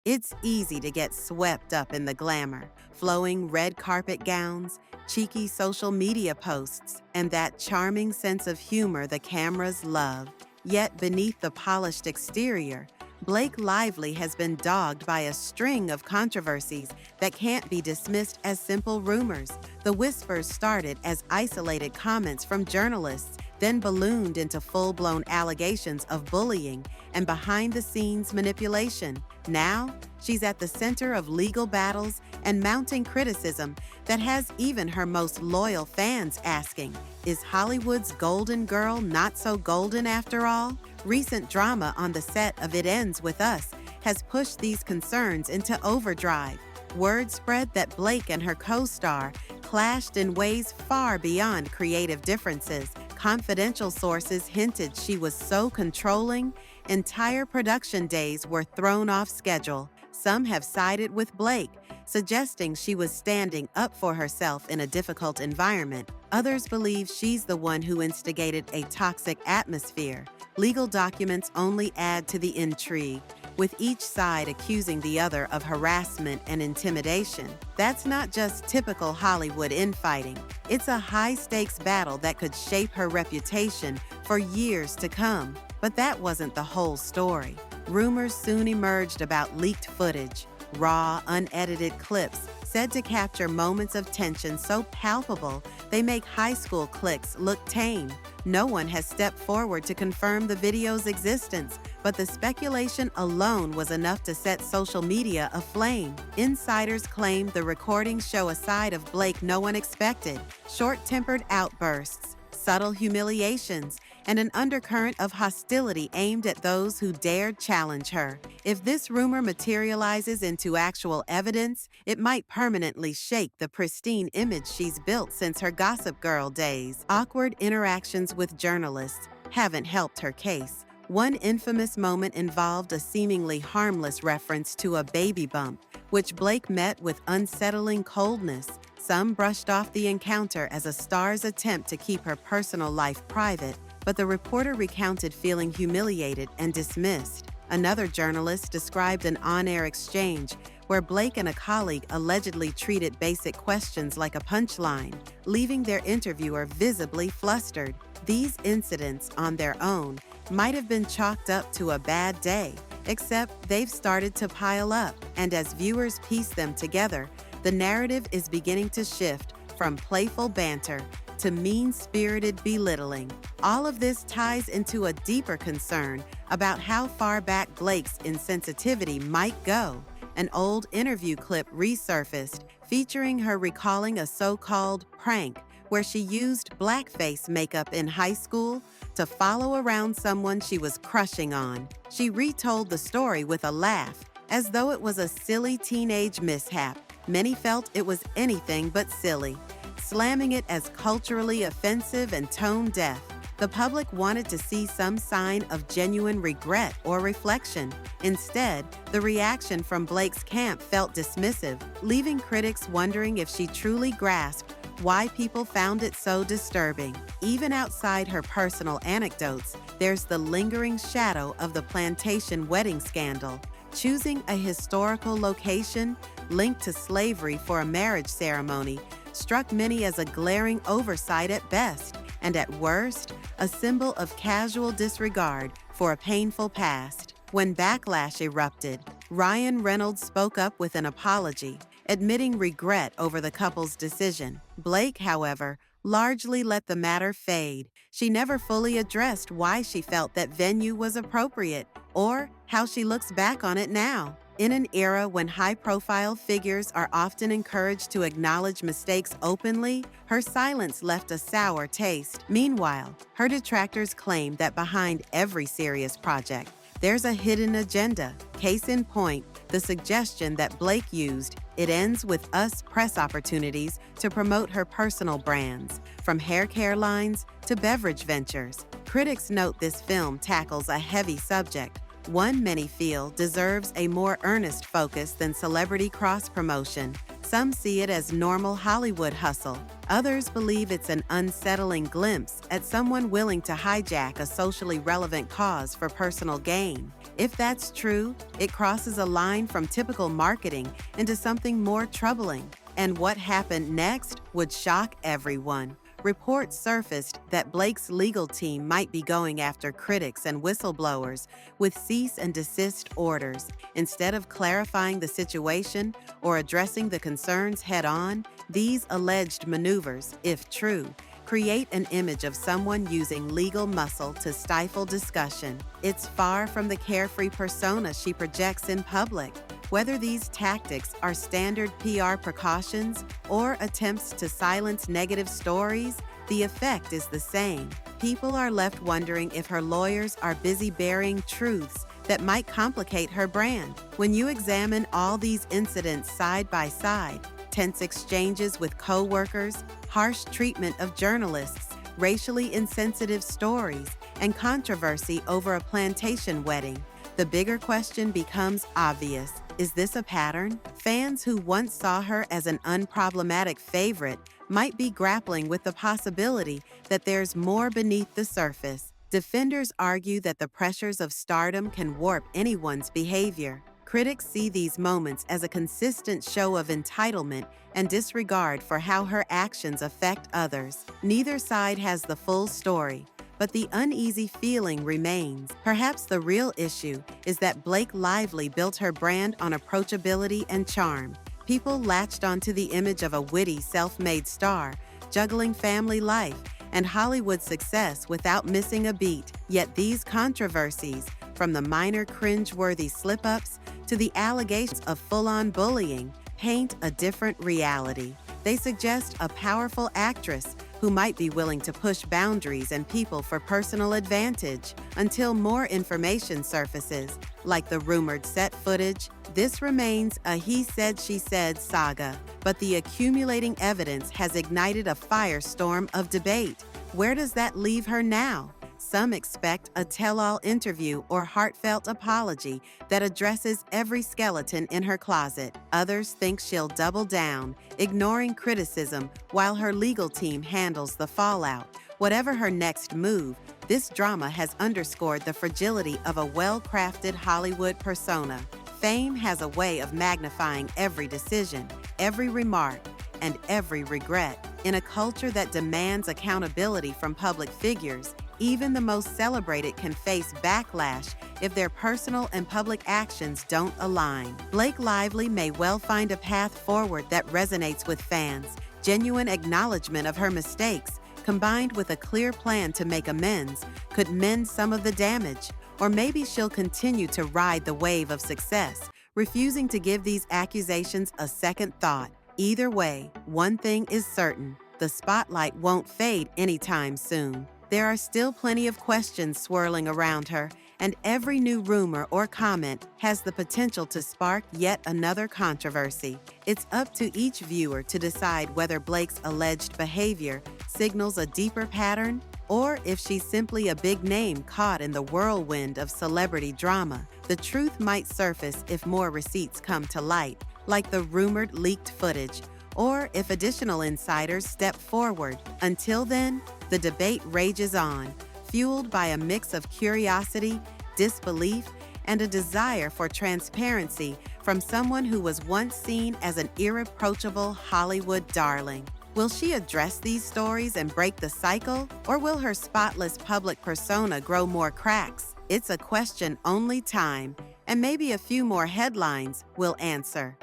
It's easy to get swept up in the glamour, flowing red carpet gowns, cheeky social media posts, and that charming sense of humor the cameras love. Yet beneath the polished exterior, Blake Lively has been dogged by a string of controversies that can't be dismissed as simple rumors. The whispers started as isolated comments from journalists, then ballooned into full-blown allegations of bullying and behind-the-scenes manipulation. Now, she's at the center of legal battles and mounting criticism that has even her most loyal fans asking, is Hollywood's golden girl not so golden after all? Recent drama on the set of It Ends With Us has pushed these concerns into overdrive. Word spread that Blake and her co-star clashed in ways far beyond creative differences. Confidential sources hinted she was so controlling, entire production days were thrown off schedule. Some have sided with Blake, suggesting she was standing up for herself in a difficult environment. Others believe she's the one who instigated a toxic atmosphere. Legal documents only add to the intrigue, with each side accusing the other of harassment and intimidation. That's not just typical Hollywood infighting. It's a high-stakes battle that could shape her reputation for years to come. But that wasn't the whole story. Rumors soon emerged about leaked footage, raw, unedited clips said to capture moments of tension so palpable they make high school cliques look tame. No one has stepped forward to confirm the video's existence, but the speculation alone was enough to set social media aflame. Insiders claim the recordings show a side of Blake no one expected: short-tempered outbursts, subtle humiliations, and an undercurrent of hostility aimed at those who dared challenge her. If this rumor materializes into actual evidence, it might permanently shake the pristine image she's built since her Gossip Girl days. Awkward interactions with journalists haven't helped her case. One infamous moment involved a seemingly harmless reference to a baby bump, which Blake met with unsettling coldness. Some brushed off the encounter as a star's attempt to keep her personal life private, but the reporter recounted feeling humiliated and dismissed. Another journalist described an on-air exchange where Blake and a colleague allegedly treated basic questions like a punchline, leaving their interviewer visibly flustered. These incidents, on their own, might have been chalked up to a bad day, except they've started to pile up, and as viewers piece them together, the narrative is beginning to shift from playful banter to mean-spirited belittling. All of this ties into a deeper concern about how far back Blake's insensitivity might go. An old interview clip resurfaced featuring her recalling a so-called prank where she used blackface makeup in high school to follow around someone she was crushing on. She retold the story with a laugh, as though it was a silly teenage mishap. Many felt it was anything but silly, slamming it as culturally offensive and tone-deaf. The public wanted to see some sign of genuine regret or reflection. Instead, the reaction from Blake's camp felt dismissive, leaving critics wondering if she truly grasped why people found it so disturbing. Even outside her personal anecdotes, there's the lingering shadow of the plantation wedding scandal. Choosing a historical location linked to slavery for a marriage ceremony struck many as a glaring oversight at best, and at worst, a symbol of casual disregard for a painful past. When backlash erupted, Ryan Reynolds spoke up with an apology, admitting regret over the couple's decision. Blake, however, largely let the matter fade. She never fully addressed why she felt that venue was appropriate or how she looks back on it now. In an era when high-profile figures are often encouraged to acknowledge mistakes openly, her silence left a sour taste. Meanwhile, her detractors claim that behind every serious project, there's a hidden agenda. Case in point, the suggestion that Blake used It Ends With Us press opportunities to promote her personal brands, from hair care lines to beverage ventures. Critics note this film tackles a heavy subject, one many feel deserves a more earnest focus than celebrity cross-promotion. Some see it as normal Hollywood hustle. Others believe it's an unsettling glimpse at someone willing to hijack a socially relevant cause for personal gain. If that's true, it crosses a line from typical marketing into something more troubling. And what happened next would shock everyone. Reports surfaced that Blake's legal team might be going after critics and whistleblowers with cease and desist orders. Instead of clarifying the situation or addressing the concerns head-on, these alleged maneuvers, if true, create an image of someone using legal muscle to stifle discussion. It's far from the carefree persona she projects in public. Whether these tactics are standard PR precautions or attempts to silence negative stories, the effect is the same. People are left wondering if her lawyers are busy burying truths that might complicate her brand. When you examine all these incidents side by side, tense exchanges with co-workers, harsh treatment of journalists, racially insensitive stories, and controversy over a plantation wedding, the bigger question becomes obvious. Is this a pattern? Fans who once saw her as an unproblematic favorite might be grappling with the possibility that there's more beneath the surface. Defenders argue that the pressures of stardom can warp anyone's behavior. Critics see these moments as a consistent show of entitlement and disregard for how her actions affect others. Neither side has the full story, but the uneasy feeling remains. Perhaps the real issue is that Blake Lively built her brand on approachability and charm. People latched onto the image of a witty, self-made star, juggling family life and Hollywood success without missing a beat. Yet these controversies, from the minor cringe-worthy slip-ups to the allegations of full-on bullying, paint a different reality. They suggest a powerful actress who might be willing to push boundaries and people for personal advantage. Until more information surfaces, like the rumored set footage, this remains a he said, she said saga. But the accumulating evidence has ignited a firestorm of debate. Where does that leave her now? Some expect a tell-all interview or heartfelt apology that addresses every skeleton in her closet. Others think she'll double down, ignoring criticism while her legal team handles the fallout. Whatever her next move, this drama has underscored the fragility of a well-crafted Hollywood persona. Fame has a way of magnifying every decision, every remark, and every regret. In a culture that demands accountability from public figures, even the most celebrated can face backlash if their personal and public actions don't align. Blake Lively may well find a path forward that resonates with fans. Genuine acknowledgement of her mistakes, combined with a clear plan to make amends, could mend some of the damage. Or maybe she'll continue to ride the wave of success, refusing to give these accusations a second thought. Either way, one thing is certain: the spotlight won't fade anytime soon. There are still plenty of questions swirling around her, and every new rumor or comment has the potential to spark yet another controversy. It's up to each viewer to decide whether Blake's alleged behavior signals a deeper pattern, or if she's simply a big name caught in the whirlwind of celebrity drama. The truth might surface if more receipts come to light, like the rumored leaked footage, or if additional insiders step forward. Until then, the debate rages on, fueled by a mix of curiosity, disbelief, and a desire for transparency from someone who was once seen as an irreproachable Hollywood darling. Will she address these stories and break the cycle, or will her spotless public persona grow more cracks? It's a question only time, and maybe a few more headlines, will answer.